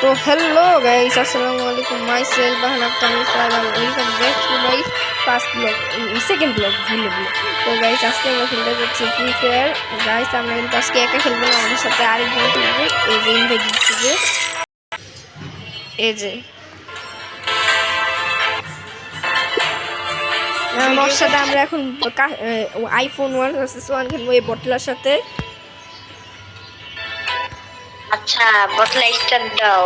तो hello guys अस्सलाम वालेकुम myself welcome back to my first blog second blog भूले तो गाइस আজকে আমরা খেলতে যাচ্ছি ফ্রি ফায়ার গাইস আমরা কিন্তু আজকে একা খেলবো না আমাদের সাথে আরেকজন খেলবে এই যে ইনভাইট দিচ্ছি যে এই যে আমার সাথে আমরা এখন আইফোন 1 ভার্সেস 1 খেলবো এই বটলার সাথে আচ্ছা বটলা স্টার্ট দাও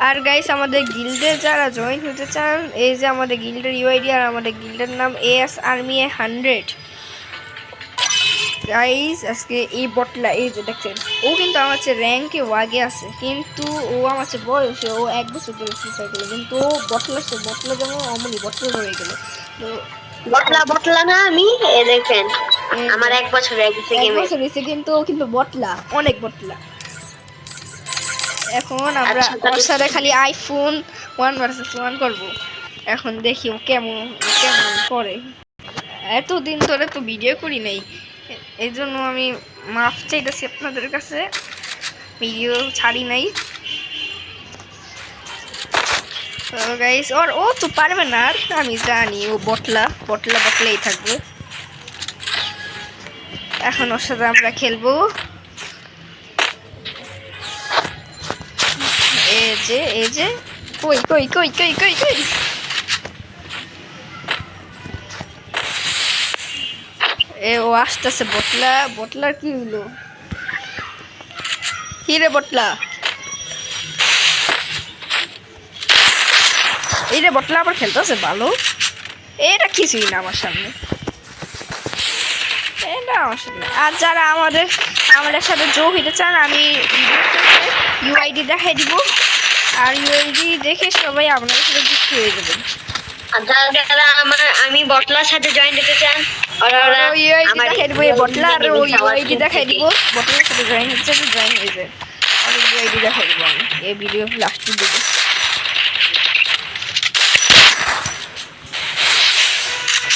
আর গাইস আমাদের গিল্ডে যারা জয়েন হতে চান এই যে আমাদের গিল্ডের ইউআইডি আর আমাদের গিল্ডের নাম এএস আর্মি 100 গাইস আজকে এই বটলা এই যে দেখেন ও কিন্তু আমার চেয়ে র্যাঙ্কে আগে আছে কিন্তু ও আমার চেয়ে বয়সে ও এক বছর ধরে ফ্রি ফায়ার খেলে কিন্তু ও বটলা যেমন অমনি বটলা হয়ে গেল তো বটলা না আমি এই দেখেন আমার এক বছর হয়েছে কিন্তু বটলা অনেক বটলা এখন আমরা ওর সাথে খালি আইফোন 1 ভার্সেস 1 করব এখন দেখি ও কেমন করে এতদিন ধরে তো ভিডিও করি নাই এই জন্য আমি মাফ চাইতেছি আপনাদের কাছে ভিডিও ছাড়ি নাই তো গাইস ও তো পারবে না আর আমি জানি ও বটলাই থাকবে এখন ওর সাথে আমরা খেলবো এই যে কই ও আসতেছে বটলার কি হইলো কি রে বটলা এই রে বটলা আবার খেলতেছে ভালো এটা কিছুই না আমার সামনে আর যারা আমাদের সাথে যোগ হইতে চান আমি ইউআইডি দেখাই দিব আর ইউআইডি দেখে সবাই আপনাদের সাথে যুক্ত হয়ে যাবেন আর যারা আমি বটলার সাথে জয়েন দিতে চান ওরা ইউআইডি দেখাই দিব এই বটলা আর ইউআইডি দেখাই দিব বটলার সাথে জয়েন হয়ে যায় আর ইউআইডি দেখাই দিব আমি এই ভিডিও লাস্টে দেব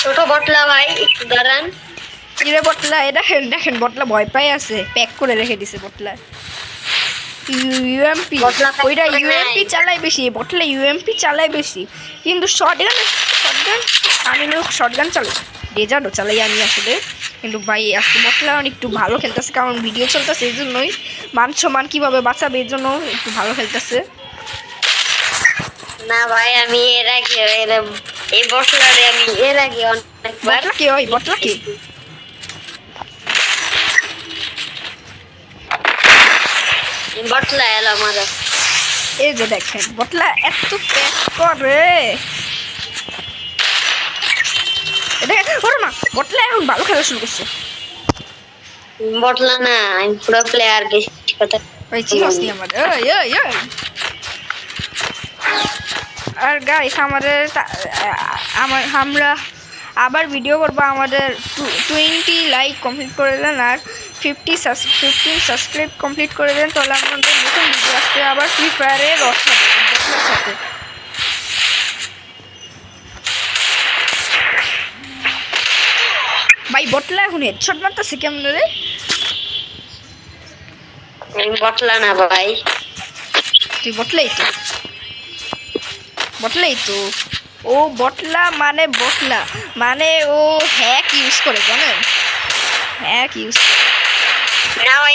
ছোট বটলা ভাই একটু দাঁড়ান কিরে বটলা এটা দেখেন বটলা ভয় পাই আছে প্যাক করে রেখে দিছে বটলা ইউএমপি ওইটা ইউএমপি চালায় বেশি বটলা ইউএমপি চালায় বেশি কিন্তু শটগান আমি শটগান চালাই ডেজার্টও চালাই আমি আসলে কিন্তু ভাই আজকে বটলা একটু ভালো খেলতেছে কারণ ভিডিও চলতেছে এই জন্যই মান কীভাবে বাঁচাবে এই জন্য একটু ভালো খেলতেছে না ভাই আমি এর আগে এই বটলারে আমি এর আগে অনেকবার বটলা কি বটলা এলো আমার এই যে দেখেন বটলা এত প্যাক করে বটলা এখন ভালো খেলা শুরু করছে বটলা না আমি পুরো প্লেয়ার বেশি কথা আমাদের আর গাইস আমরা আবার ভিডিও করবো আমাদের 20 লাইক কমপ্লিট করে দেন আর 15 সাবস্ক্রাইব কমপ্লিট করে দেন তাহলে আমাদের নতুন ভিডিও আসছে আবার ফ্রি ফায়ারের সাথে ভাই বটলা এখন হেডশট মারতেছে কেমন রে বটলা না ভাই তুই বটলাই তো ও বটলা মানে ও হ্যাক ইউজ করে জানেন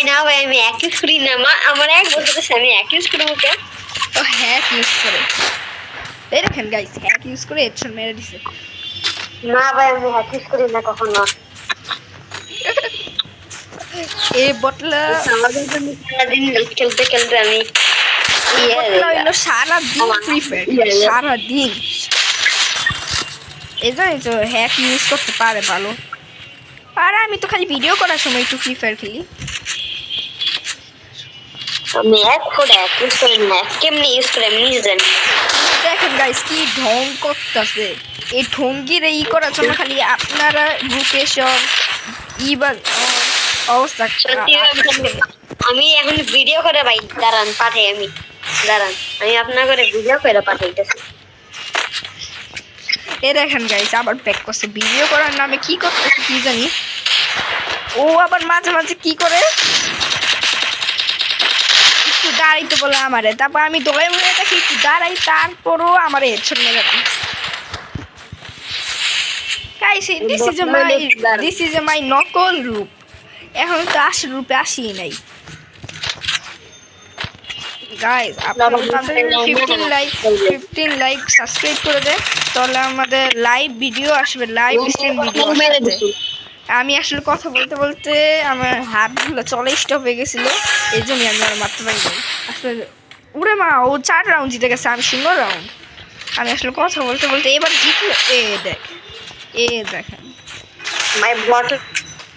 না ভাই আমি হ্যাক ইউজ করি না আমার এক বলতেছে আমি হ্যাক ইউজ করবো কেন ও হ্যাক ইউজ করে এই দেখেন গাইস হ্যাক ইউজ করে হেডশট মেরে দিছে না ভাই আমি হ্যাক ইউজ করি না কখনো এই বটলা সারাদিন খেলতে আমি সারাদিন ফ্রি ফায়ার সারাদিন এই তো হ্যাক ইউজ করতে পারে ভালো আর আমি তো খালি ভিডিও করার সময় একটু ফ্রি ফায়ার খেলি আমি হ্যাক ইউজ করি না কেমনি ইউজ করে আমি নিজে জানি দেখেন গাইস কি ঢং করতেছে এই ঢঙ্গির করার জন্য খালি আপনারা গ্রুপে সব অবস্থা আমি এখন ভিডিও করে ভাই দাঁড়ান আমি আপনার করে ভিডিও করে পাঠাইতেছি এ দেখেন গাইস আবার প্যাক করছে ভিডিও করার নামে কি করতেছে কি জানি ও আবার মাঝে কি করে একটু দাঁড়াইতে বলে আমারে, তারপর আমি দৌড়ে মরে থাকি একটু দাঁড়াই, তারপরও আমার হেডশট মেরে দেয়। গাইস দিস ইজ মাই নকল রূপ, এখন তো আসল রূপে আসি নাই। গাইস আপনারা 15 লাইক সাবস্ক্রাইব করে দেন, তাহলে আমাদের লাইভ ভিডিও আসবে, লাইভ স্ট্রিম ভিডিও আসবে। আমি আসলে কথা বলতে বলতে আমার হাতগুলো চলে স্টপ হয়ে গেছিল, এই জন্যই আমি আর মারতে পারি নাই আসলে। উড়ে মা, ও 4 রাউন্ড জিতে গেছে, আমি 0 রাউন্ড। আমি আসলে কথা বলতে বলতে এবার জিতলো। দেখেন ভাই বট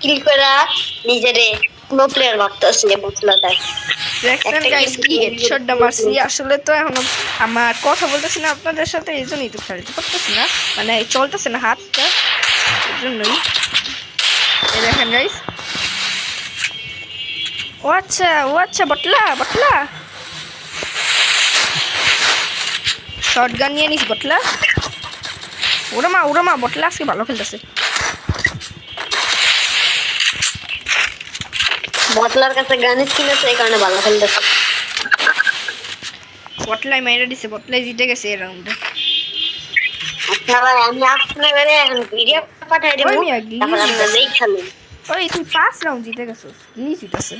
কিল করে নিজেরে প্রো প্লেয়ার ভাবতেছে বুঝলা তাই। দেখছেন গাইস কি হেডশটটা মারছি। আসলে তো এখন আমার কথা বলতেছি না আপনাদের সাথে, এই জন্যই তো খেলতে পারতেছি না, মানে চলতেছে না হাতটা, এই জন্যই। এই দেখেন গাইস, ও আচ্ছা বটলা শটগান নিয়ে নিস বটলা। ওরা মা বটলা আজকে ভালো খেলতেছে। বটলার কাছে গান স্কিন আছে, এই কারণে ভালো খেলতেছে। বটলাই মাইরা দিছে, বটলাই জিতে গেছে এই রাউন্ডে। আচ্ছা ভাই আমি আপনাদের এখন ভিডিও পাঠাই দেব, তারপর আপনারা দেখেন। ওই তুই 5 রাউন্ড জিতে গেছিস, গ্লিচ জিতেছে।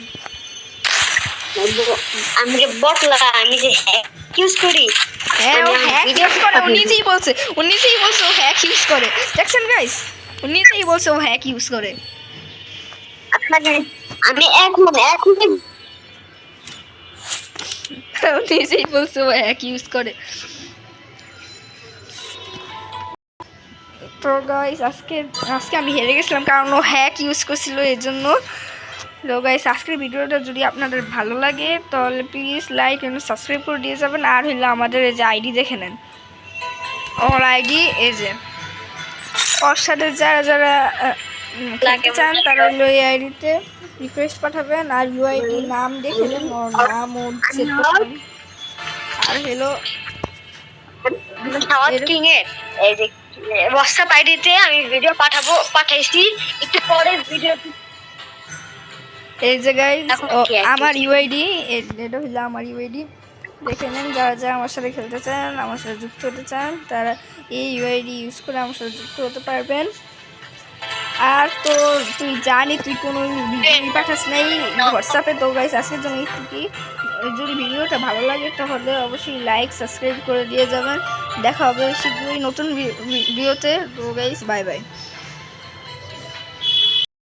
আমি যে বটলা, আমি যে হ্যাক ইউজ করি। হ্যাঁ ও হ্যাক ইউজ করে, ও নিজেই বলছে ও হ্যাক ইউজ করে। দেখছেন গাইস, ও নিজেই বলছে ও হ্যাক ইউজ করে। আপনাকে আমি এখন ও নিজেই বলছে ও হ্যাক ইউজ করে। তো গাইস আজকে আমি হেরে গেছিলাম কারণ ও হ্যাক ইউজ করছিল, এই জন্য। তো গাইস আজকের ভিডিওটা যদি আপনাদের ভালো লাগে তাহলে প্লিজ লাইক এবং সাবস্ক্রাইব করে দিয়ে যাবেন। আর হইলো আমাদের এই যে আইডি দেখে নেন, ওর আইডি এই যে, ওর সাথে যারা খেলতে চান তারা হলো এই আইডিতে রিকোয়েস্ট পাঠাবেন, আর ইউআইডি নাম দেখে নেন, ওর নাম ও সেট করবেন। আর হলো সাওয়াত কিং এর এই যে হোয়াটসঅ্যাপ আইডিতে আমি ভিডিও পাঠাইছি, একটু পরে ভিডিও। এই যে গাইস আমার ইউআইডি, এটা হলো আমার ইউআইডি, দেখে নেন। যারা আমার সাথে খেলতে চান, আমার সাথে যুক্ত হতে চান, তারা এই ইউআইডি ইউজ করে আমার সাথে যুক্ত হতে পারবেন। আর তো তুই কোনো ভিডিও পাঠাস নাই হোয়াটসঅ্যাপে। তো গাইস আজকের জন্য এইটুকুই। যদি ভিডিওটা ভালো লাগে তাহলে অবশ্যই লাইক সাবস্ক্রাইব করে দিয়ে যাবেন। দেখা হবে শীঘ্রই নতুন ভিডিওতে। তো গাইস বাই বাই।